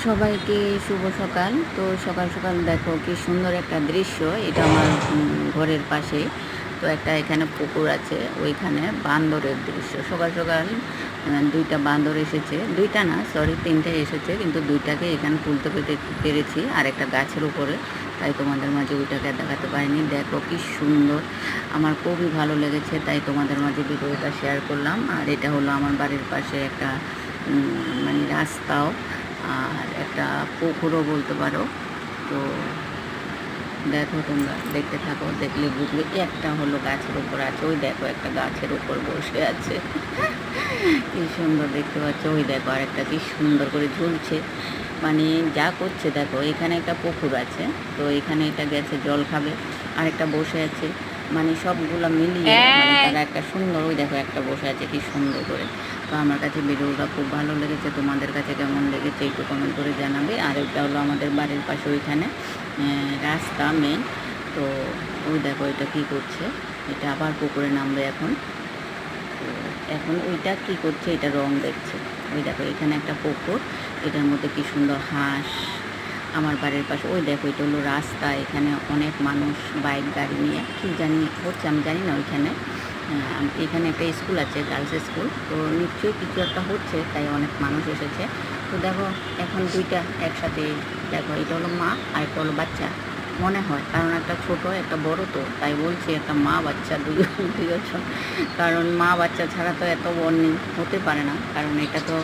সবাইকে শুভ সকাল। তো সকাল সকাল দেখো কি সুন্দর একটা দৃশ্য। এটা আমার ঘরের পাশে। তো একটা এখানে পুকুর আছে, ওইখানে বান্দরের দৃশ্য। সকাল সকাল দুইটা বান্দর এসেছে, দুইটা না সরি তিনটে এসেছে, কিন্তু দুইটাকে এখানে তুলতে পেরেছি আর একটা গাছের উপরে, তাই তোমাদের মাঝে ওইটাকে দেখাতে পারিনি। দেখো কি সুন্দর, আমার খুবই ভালো লেগেছে, তাই তোমাদের মাঝে ভিডিওটা শেয়ার করলাম। আর এটা হলো আমার বাড়ির পাশে একটা মানে রাস্তাও আর একটা পুকুরও বলতে পারো। তো দেখো, তোমরা দেখতে থাকো, দেখলে বুঝবে। একটা হলো গাছের উপর আছে, ওই দেখো একটা গাছের উপর বসে আছে কি সুন্দর দেখতে পাচ্ছ। ওই দেখো আর একটা কি সুন্দর করে ঝুলছে, মানে যা করছে দেখো। এখানে একটা পুকুর আছে, তো এখানে এটা গেছে জল খাবে, আর একটা বসে আছে, মানে সবগুলা মিলিয়ে মানে তারা একটা সুন্দর। ওই দেখো একটা বসে আছে কি সুন্দর করে। তো আমার কাছে ভিডিওটা খুব ভালো লেগেছে, তোমাদের কাছে কেমন লেগেছে একটু কমেন্ট করে জানাবে। আর এটা হলো আমাদের বাড়ির পাশে ওইখানে রাস্তা মেন। তো ওই দেখো এটা কি করছে, এটা আবার পুকুরে নামবে এখন। তো এখন ওইটা কি করছে, এটা রং দেখছে। ওই দেখো এখানে একটা পুকুর, এটার মধ্যে কি সুন্দর হাঁস। আমার বাড়ির পাশে ওই দেখো এটা হলো রাস্তা, এখানে অনেক মানুষ বাইক গাড়ি নিয়ে কী জানি হচ্ছে আমি জানি না। ওইখানে এখানে একটা স্কুল আছে, গার্লস স্কুল, তো নিশ্চয়ই কিছু একটা হচ্ছে, তাই অনেক মানুষ এসেছে। তো দেখো এখন দুইটা একসাথে, দেখো এটা হলো মা আর একটা হলো বাচ্চা মনে হয়, কারণ একটা ছোট একটা বড়, তো তাই বলছি একটা মা বাচ্চা দুইজন। কারণ মা বাচ্চা ছাড়া তো এত বন্ডিং হতে পারে না, কারণ এটা তো